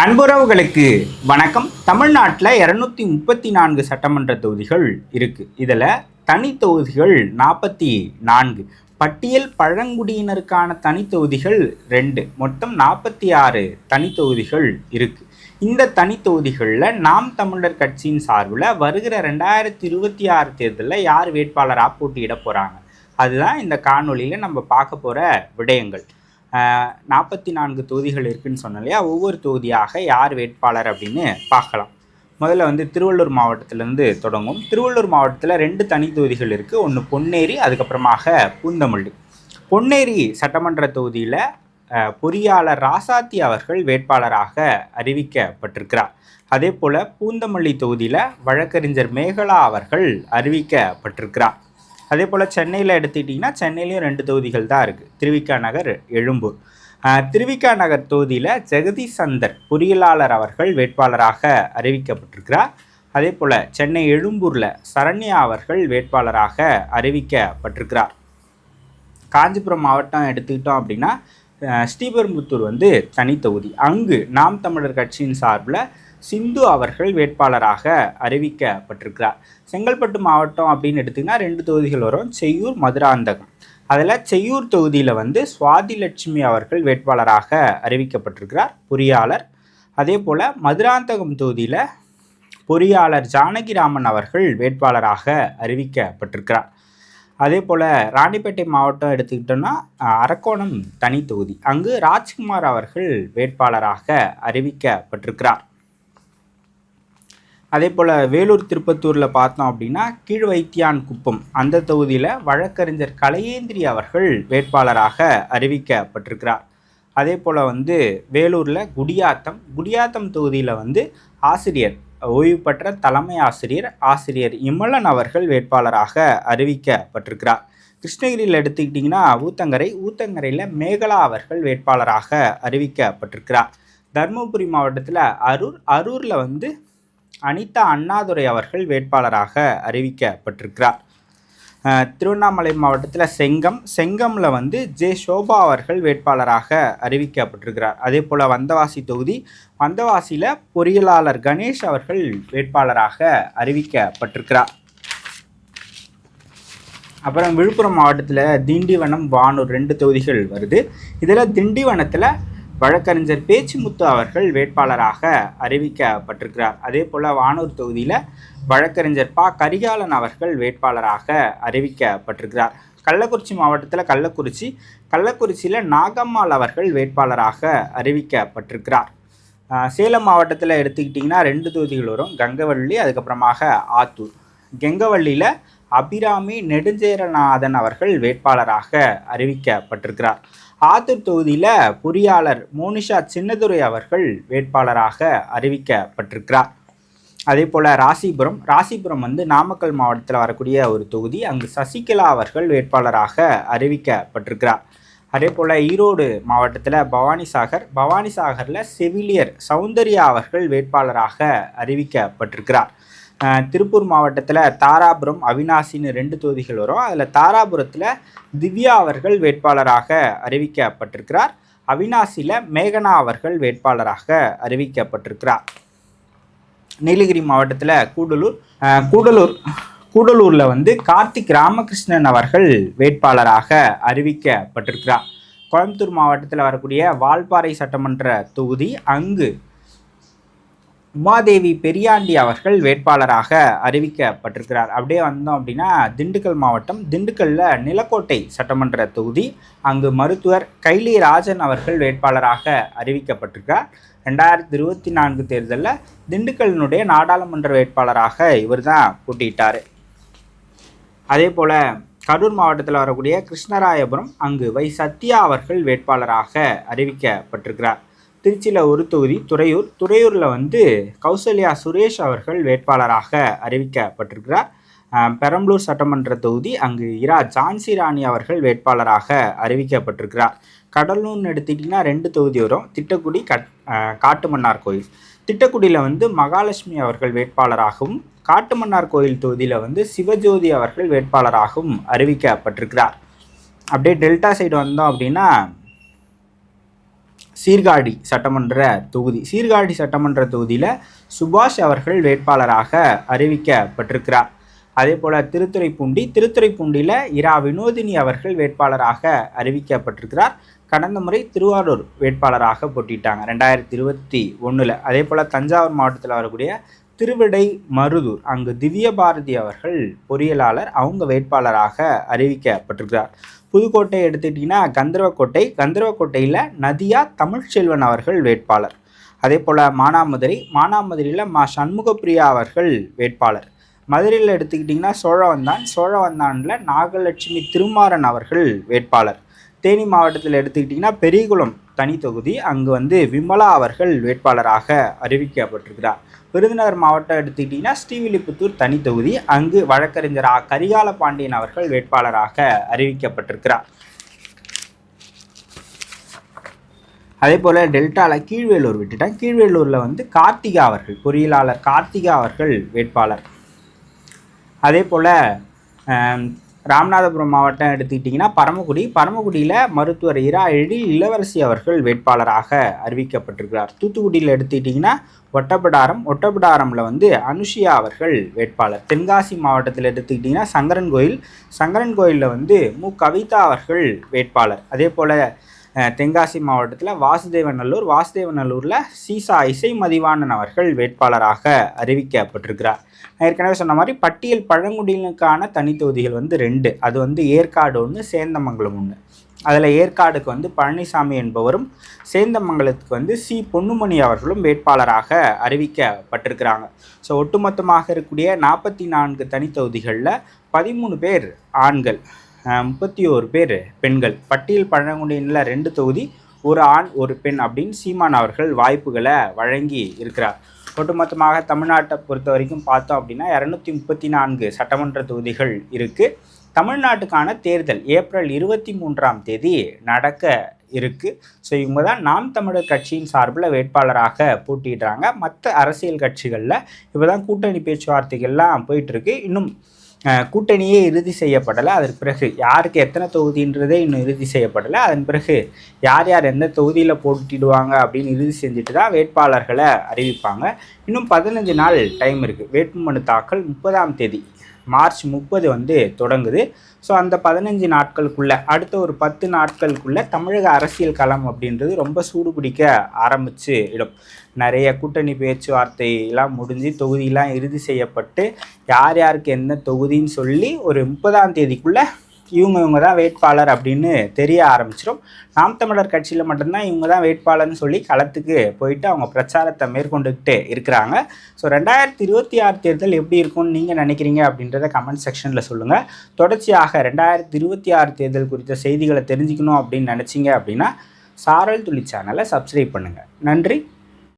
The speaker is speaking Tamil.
அன்புறவுகளுக்கு வணக்கம். தமிழ்நாட்டில் 234 சட்டமன்ற தொகுதிகள் இருக்குது. இதில் தனி தொகுதிகள் 44. பட்டியல் பழங்குடியினருக்கான தனி தொகுதிகள் 2. மொத்தம் 46 தனி தொகுதிகள் இருக்குது. இந்த தனி தொகுதிகளில் நாம் தமிழர் கட்சியின் சார்பில் வருகிற 2026 தேர்தலில் யார் வேட்பாளராக போட்டியிட போகிறாங்க, அதுதான் இந்த காணொலியில் நம்ம பார்க்க போகிற விடயங்கள். 44 தொகுதிகள் இருக்குதுன்னு சொன்னோம் இல்லையா, ஒவ்வொரு தொகுதியாக யார் வேட்பாளர் அப்படின்னு பார்க்கலாம். முதல்ல திருவள்ளூர் மாவட்டத்திலேருந்து தொடங்கும். திருவள்ளூர் மாவட்டத்தில் 2 தனி தொகுதிகள் இருக்குது. ஒன்று பொன்னேரி, அதுக்கப்புறமாக பூந்தமல்லி. பொன்னேரி சட்டமன்ற தொகுதியில் பொறியாளர் ராசாத்தி அவர்கள் வேட்பாளராக அறிவிக்கப்பட்டிருக்கிறார். அதே போல் பூந்தமல்லி தொகுதியில் வழக்கறிஞர் மேகலா அவர்கள் அறிவிக்கப்பட்டிருக்கிறார். அதே போல் சென்னையில் எடுத்துக்கிட்டிங்கன்னா சென்னையிலையும் 2 தொகுதிகள் தான் இருக்குது, திருவிக நகர், எழும்பூர். திருவிக நகர் தொகுதியில் ஜெகதீஷ் சந்தர் பொறியியலாளர் அவர்கள் வேட்பாளராக அறிவிக்கப்பட்டிருக்கிறார். அதே போல் சென்னை எழும்பூரில் சரண்யா அவர்கள் வேட்பாளராக அறிவிக்கப்பட்டிருக்கிறார். காஞ்சிபுரம் மாவட்டம் எடுத்துக்கிட்டோம் அப்படின்னா ஸ்ரீபெரும்புத்தூர் தனி தொகுதி. அங்கு நாம் தமிழர் கட்சியின் சார்பில் சிந்து அவர்கள் வேட்பாளராக அறிவிக்கப்பட்டிருக்கிறார். செங்கல்பட்டு மாவட்டம் அப்படின்னு எடுத்திங்கன்னா 2 தொகுதிகள் வரும், செய்யூர், மதுராந்தகம். அதில் செய்யூர் தொகுதியில் சுவாதி லட்சுமி அவர்கள் வேட்பாளராக அறிவிக்கப்பட்டிருக்கிறார், பொறியாளர். அதே போல் மதுராந்தகம் தொகுதியில் பொறியாளர் ஜானகிராமன் அவர்கள் வேட்பாளராக அறிவிக்கப்பட்டிருக்கிறார். அதே போல் ராணிப்பேட்டை மாவட்டம் எடுத்துக்கிட்டோன்னா அரக்கோணம் தனி தொகுதி. அங்கு ராஜ்குமார் அவர்கள் வேட்பாளராக அறிவிக்கப்பட்டிருக்கிறார். அதே போல் வேலூர் திருப்பத்தூரில் பார்த்தோம் அப்படின்னா கீழ் வைத்தியான் குப்பம் அந்த தொகுதியில் வழக்கறிஞர் கலையேந்திரி அவர்கள் வேட்பாளராக அறிவிக்கப்பட்டிருக்கிறார். அதே போல் வேலூரில் குடியாத்தம் தொகுதியில் ஆசிரியர், ஓய்வு பெற்ற தலைமை ஆசிரியர் இமலன் அவர்கள் வேட்பாளராக அறிவிக்கப்பட்டிருக்கிறார். கிருஷ்ணகிரியில் எடுத்துக்கிட்டிங்கன்னா ஊத்தங்கரையில் மேகலா அவர்கள் வேட்பாளராக அறிவிக்கப்பட்டிருக்கிறார். தருமபுரி மாவட்டத்தில் அரூரில் அனிதா அண்ணாதுரை அவர்கள் வேட்பாளராக அறிவிக்கப்பட்டிருக்கிறார். திருவண்ணாமலை மாவட்டத்தில் செங்கமில் ஜே சோபா அவர்கள் வேட்பாளராக அறிவிக்கப்பட்டிருக்கிறார். அதே போல் வந்தவாசியில் பொறியியலாளர் கணேஷ் அவர்கள் வேட்பாளராக அறிவிக்கப்பட்டிருக்கிறார். அப்புறம் விழுப்புரம் மாவட்டத்தில் திண்டிவனம், வானூர் 2 தொகுதிகள் வருது. இதில் திண்டிவனத்தில் வழக்கறிஞர் பேச்சுமுத்து அவர்கள் வேட்பாளராக அறிவிக்கப்பட்டிருக்கிறார். அதே போல் வானூர் தொகுதியில் வழக்கறிஞர் கரிகாலன் அவர்கள் வேட்பாளராக அறிவிக்கப்பட்டிருக்கிறார். கள்ளக்குறிச்சி மாவட்டத்தில் கள்ளக்குறிச்சியில் நாகம்மாள் அவர்கள் வேட்பாளராக அறிவிக்கப்பட்டிருக்கிறார். சேலம் மாவட்டத்தில் எடுத்துக்கிட்டிங்கன்னா 2 தொகுதிகள் வரும், கங்கவள்ளி, அதுக்கப்புறமாக ஆத்தூர். கெங்கவள்ளியில் அபிராமி நெடுஞ்சேரநாதன் அவர்கள் வேட்பாளராக அறிவிக்கப்பட்டிருக்கிறார். ஆத்தூர் தொகுதியில் பொறியாளர் மோனிஷா சின்னதுரை அவர்கள் வேட்பாளராக அறிவிக்கப்பட்டிருக்கிறார். அதே போல் ராசிபுரம் நாமக்கல் மாவட்டத்தில் வரக்கூடிய ஒரு தொகுதி. அங்கு சசிகலா அவர்கள் வேட்பாளராக அறிவிக்கப்பட்டிருக்கிறார். அதே போல் ஈரோடு மாவட்டத்தில் பவானிசாகரில் செவிலியர் சௌந்தர்யா அவர்கள் வேட்பாளராக அறிவிக்கப்பட்டிருக்கிறார். திருப்பூர் மாவட்டத்தில் தாராபுரம், அவினாசின்னு 2 தொகுதிகள் வரும். அதில் தாராபுரத்தில் திவ்யா அவர்கள் வேட்பாளராக அறிவிக்கப்பட்டிருக்கிறார். அவினாசியில் மேகனா அவர்கள் வேட்பாளராக அறிவிக்கப்பட்டிருக்கிறார். நீலகிரி மாவட்டத்தில் கூடலூரில் கார்த்திக் ராமகிருஷ்ணன் அவர்கள் வேட்பாளராக அறிவிக்கப்பட்டிருக்கிறார். கோயம்புத்தூர் மாவட்டத்தில் வரக்கூடிய வால்பாறை சட்டமன்ற தொகுதி. அங்கு உமாதேவி பெரியாண்டி அவர்கள் வேட்பாளராக அறிவிக்கப்பட்டிருக்கிறார். அப்படியே வந்தோம் அப்படின்னா திண்டுக்கல் மாவட்டம், திண்டுக்கல்லில் நிலக்கோட்டை சட்டமன்ற தொகுதி. அங்கு மருத்துவர் கைலி ராஜன் அவர்கள் வேட்பாளராக அறிவிக்கப்பட்டிருக்கிறார். 2024 தேர்தலில் திண்டுக்கல்லினுடைய நாடாளுமன்ற வேட்பாளராக இவர் தான் போட்டியிட்டார். அதே போல் கரூர் மாவட்டத்தில் வரக்கூடிய கிருஷ்ணராயபுரம், அங்கு வை சத்யா அவர்கள் வேட்பாளராக அறிவிக்கப்பட்டிருக்கிறார். திருச்சியில் ஒரு தொகுதி துறையூரில் கௌசல்யா சுரேஷ் அவர்கள் வேட்பாளராக அறிவிக்கப்பட்டிருக்கிறார். பெரம்பலூர் சட்டமன்ற தொகுதி. அங்கு இரா ஜான்சி ராணி அவர்கள் வேட்பாளராக அறிவிக்கப்பட்டிருக்கிறார். கடலூர்னு எடுத்துக்கிட்டிங்கன்னா 2 தொகுதி வரும், திட்டக்குடி, காட்டுமன்னார் கோயில். திட்டக்குடியில் மகாலட்சுமி அவர்கள் வேட்பாளராகவும், காட்டுமன்னார் கோயில் தொகுதியில் சிவஜோதி அவர்கள் வேட்பாளராகவும் அறிவிக்கப்பட்டிருக்கிறார். அப்படியே டெல்டா சைடு வந்தோம் அப்படின்னா சீர்காழி சட்டமன்ற தொகுதி. சீர்காழி சட்டமன்ற தொகுதியில் சுபாஷ் அவர்கள் வேட்பாளராக அறிவிக்கப்பட்டிருக்கிறார். அதே போல் திருத்துறைப்பூண்டியில் இரா வினோதினி அவர்கள் வேட்பாளராக அறிவிக்கப்பட்டிருக்கிறார். கடந்த முறை திருவாரூர் வேட்பாளராக போட்டிட்டாங்க 2021. அதே போல் தஞ்சாவூர் மாவட்டத்தில் வரக்கூடிய திருவிடை மருதூர், அங்கு திவ்ய பாரதி அவர்கள் பொறியியலாளர், அவங்க வேட்பாளராக அறிவிக்கப்பட்டிருக்கிறார். புதுக்கோட்டை எடுத்துக்கிட்டிங்கன்னா கந்தர்வக்கோட்டையில் நதியா தமிழ்ச்செல்வன் அவர்கள் வேட்பாளர். அதே போல் மானாமதுரையில் மா சண்முகப்பிரியா அவர்கள் வேட்பாளர். மதுரையில் எடுத்துக்கிட்டிங்கன்னா சோழவந்தானில் நாகலட்சுமி திருமாறன் அவர்கள் வேட்பாளர். தேனி மாவட்டத்தில் எடுத்துக்கிட்டிங்கன்னா பெரியகுளம் தனி தொகுதி, அங்கு விமலா அவர்கள் வேட்பாளராக அறிவிக்கப்பட்டிருக்கிறார். விருதுநகர் மாவட்டம் எடுத்துக்கிட்டிங்கன்னா ஸ்ரீவில்லிபுத்தூர் தனி தொகுதி, அங்கு வழக்கறிஞர் கரிகால பாண்டியன் அவர்கள் வேட்பாளராக அறிவிக்கப்பட்டிருக்கிறார். அதே போல் டெல்டாவில் கீழ்வேலூரில் கார்த்திகா அவர்கள் பொறியியலாளர் கார்த்திகா அவர்கள் வேட்பாளர். அதே போல் ராமநாதபுரம் மாவட்டம் எடுத்துக்கிட்டிங்கன்னா பரமக்குடியில் மருத்துவர் இரா எழில் இளவரசி அவர்கள் வேட்பாளராக அறிவிக்கப்பட்டிருக்கிறார். தூத்துக்குடியில் எடுத்துக்கிட்டிங்கன்னா ஒட்டப்பிடாரமில் அனுஷியா அவர்கள் வேட்பாளர். தென்காசி மாவட்டத்தில் எடுத்துக்கிட்டிங்கன்னா சங்கரன் கோயிலில் மு கவிதா அவர்கள் வேட்பாளர். அதே போல் தென்காசி மாவட்டத்தில் வாசுதேவநல்லூரில் சீசா இசை மதிவாணன் அவர்கள் வேட்பாளராக அறிவிக்கப்பட்டிருக்கிறார். நான் ஏற்கனவே சொன்ன மாதிரி பட்டியல் பழங்குடியினருக்கான தனி தொகுதிகள் 2. அது ஏற்காடு 1, சேந்தமங்கலம் 1. அதில் ஏற்காடுக்கு பழனிசாமி என்பவரும், சேந்தமங்கலத்துக்கு சி பொன்னுமணி அவர்களும் வேட்பாளராக அறிவிக்கப்பட்டிருக்கிறாங்க. ஸோ ஒட்டுமொத்தமாக இருக்கக்கூடிய 44 தனி தொகுதிகளில் 13 பேர் ஆண்கள், 31 பேர் பெண்கள். பட்டியல் பழங்குடியினில் 2 தொகுதி, 1 ஆண் 1 பெண் அப்படின்னு சீமான் அவர்கள் வாய்ப்புகளை வழங்கி இருக்கிறார். ஒட்டுமொத்தமாக தமிழ்நாட்டை பொறுத்த வரைக்கும் பார்த்தோம் அப்படின்னா 234 சட்டமன்ற தொகுதிகள் இருக்குது. தமிழ்நாட்டுக்கான தேர்தல் ஏப்ரல் 23ஆம் தேதி நடக்க இருக்குது. ஸோ இவங்க தான் நாம் தமிழர் கட்சியின் சார்பில் வேட்பாளராக போட்டிடுறாங்க. மற்ற அரசியல் கட்சிகளில் இப்போ தான் கூட்டணி பேச்சுவார்த்தைகள்லாம் போயிட்டுருக்கு. இன்னும் கூட்டணியே இறுதி செய்யப்படலை. அதற்கு பிறகு யாருக்கு எத்தனை தொகுதின்றதே இன்னும் இறுதி செய்யப்படலை. அதன் பிறகு யார் எந்த தொகுதியில் போட்டிடுவாங்க அப்படின்னு இறுதி செஞ்சுட்டு தான் வேட்பாளர்களை அறிவிப்பாங்க. இன்னும் 15 நாள் டைம் இருக்குது. வேட்புமனு தாக்கல் 30ஆம் தேதி மார்ச் 30 தொடங்குது. ஸோ அந்த 15 நாட்களுக்குள்ளே, அடுத்த ஒரு 10 நாட்களுக்குள்ளே தமிழக அரசியல் களம் அப்படின்றது ரொம்ப சூடு பிடிக்க ஆரம்பிச்சிடும். நிறைய கூட்டணி பேச்சுவார்த்தையெல்லாம் முடிஞ்சு தொகுதியெலாம் இறுதி செய்யப்பட்டு யாருக்கு எந்த தொகுதின்னு சொல்லி ஒரு 30ஆம் தேதிக்குள்ளே இவங்க தான் வேட்பாளர் அப்படின்னு தெரிய ஆரம்பிச்சிடும். நாம் தமிழர் கட்சியில் மட்டும்தான் இவங்க தான் வேட்பாளர்னு சொல்லி களத்துக்கு போயிட்டு அவங்க பிரச்சாரத்தை மேற்கொண்டுக்கிட்டு இருக்கிறாங்க. ஸோ 2026 தேர்தல் எப்படி இருக்கும்னு நீங்கள் நினைக்கிறீங்க அப்படின்றத கமெண்ட் செக்ஷனில் சொல்லுங்கள். தொடர்ச்சியாக 2026 தேர்தல் குறித்த செய்திகளை தெரிஞ்சுக்கணும் அப்படின்னு நினச்சிங்க அப்படின்னா சாரல் துளி சேனலை சப்ஸ்கிரைப் பண்ணுங்கள். நன்றி.